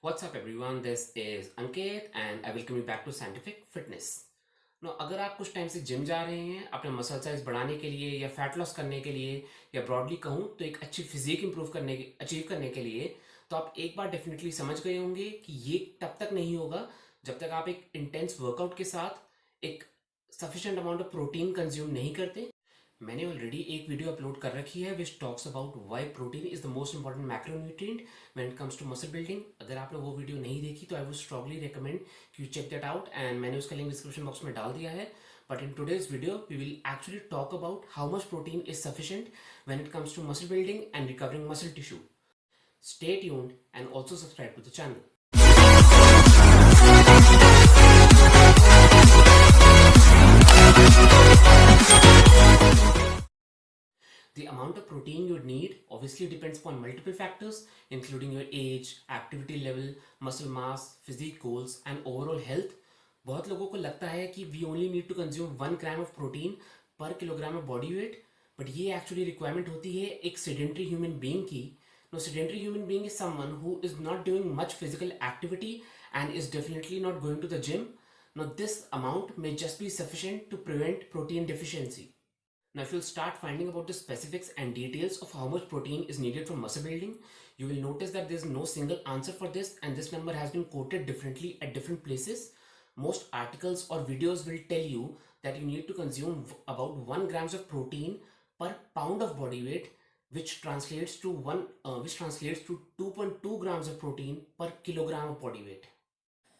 What's up everyone, this is Ankit and I welcome you back to Scientific Fitness. अगर आप कुछ time से gym जा रहे हैं अपने मसल साइज बढ़ाने के लिए या फैट लॉस करने के लिए या ब्रॉडली कहूँ तो एक अच्छी फिजिक अचीव करने के लिए, तो आप एक बार डेफिनेटली समझ गए होंगे कि ये तब तक नहीं होगा जब तक आप एक इंटेंस वर्कआउट के साथ एक sufficient amount of protein consume नहीं करते। मैंने ऑलरेडी एक वीडियो अपलोड कर रखी है which talks about why protein is the most important macronutrient when it comes to muscle building. अगर आपने वो वीडियो नहीं देखी तो आई वुड स्ट्रांगली रिकमेंड कि you check that out and मैंने उसका लिंक डिस्क्रिप्शन बॉक्स में डाल दिया है। But in today's video we will actually talk about how much protein is sufficient when it comes to muscle building and recovering muscle tissue. Stay tuned and also subscribe to the channel. The amount of protein you need obviously depends upon multiple factors, including your age, activity level, muscle mass, physique goals, and overall health. बहुत लोगों को लगता है कि we only need to consume 1 gram of protein per kilogram of body weight, but ये actually requirement होती है एक sedentary human being की. Now, sedentary human being is someone who is not doing much physical activity and is definitely not going to the gym. Now, this amount may just be sufficient to prevent protein deficiency. Now, if you'll start finding about the specifics and details of how much protein is needed for muscle building, you will notice that there's no single answer for this, and this number has been quoted differently at different places. Most articles or videos will tell you that you need to consume about 1 grams of protein per pound of body weight, which translates to 2.2 grams of protein per kilogram of body weight.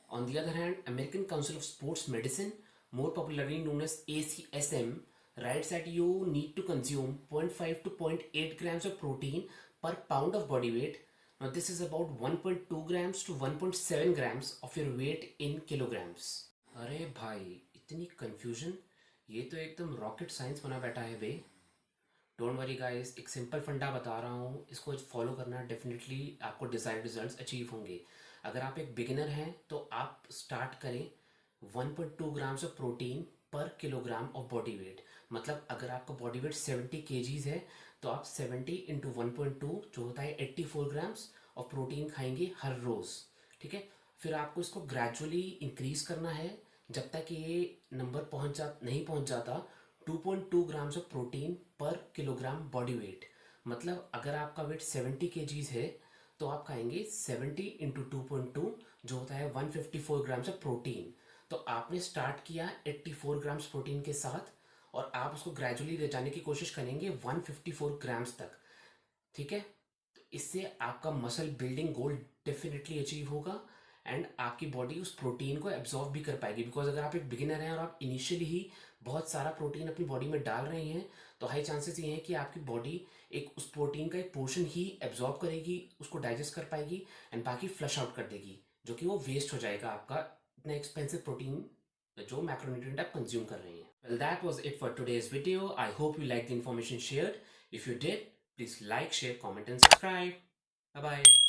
On the other hand, American Council of Sports Medicine, more popularly known as ACSM, writes that you need to consume 0.5 to 0.8 grams of protein per pound of body weight. Now, this is about 1.2 grams to 1.7 grams of your weight in kilograms. अरे भाई, इतनी confusion, ये तो एकदम rocket science बना बैठा है बे। Don't worry guys, एक सिंपल फंडा बता रहा हूँ, इसको फॉलो करना डेफिनेटली आपको डिजायर्ड रिजल्ट्स अचीव होंगे। अगर आप एक बिगिनर हैं तो आप स्टार्ट करें 1.2 ग्राम्स ऑफ प्रोटीन पर किलोग्राम ऑफ बॉडी वेट। मतलब अगर आपका बॉडी वेट 70 केजीज है तो आप 70 इंटू 1.2 जो होता है 84 ग्राम्स ऑफ प्रोटीन खाएंगे हर रोज़। ठीक है, फिर आपको इसको ग्रेजुअली इंक्रीज करना है जब तक ये नंबर नहीं पहुंच जाता 2.2 ग्राम्स ऑफ प्रोटीन पर किलोग्राम बॉडी वेट। मतलब अगर आपका वेट 70 केजीज है तो आप खाएंगे 70 इंटू 2.2 जो होता है 154 ग्राम्स ऑफ प्रोटीन। तो आपने स्टार्ट किया 84 ग्राम्स प्रोटीन के साथ और आप उसको ग्रेजुअली ले जाने की कोशिश करेंगे 154 ग्राम्स तक। ठीक है, तो इससे आपका मसल बिल्डिंग गोल डेफिनेटली अचीव होगा एंड आपकी बॉडी उस प्रोटीन को एब्जॉर्ब भी कर पाएगी। बिकॉज अगर आप एक बिगिनर हैं और आप इनिशियली ही बहुत सारा प्रोटीन अपनी बॉडी में डाल रहे हैं तो हाई चांसेस ये हैं कि आपकी बॉडी एक उस प्रोटीन का एक पोर्शन ही एब्जॉर्ब करेगी, उसको डाइजेस्ट कर पाएगी एंड बाकी फ्लश आउट कर देगी, जो कि वो वेस्ट हो जाएगा आपका इतना एक्सपेंसिव प्रोटीन जो मैक्रोन्यूट्रिएंट आप कंज्यूम कर रहे हैं। Well, that was it for today's video. I hope you liked the information shared. If you did, please like, share, comment and subscribe. Bye bye.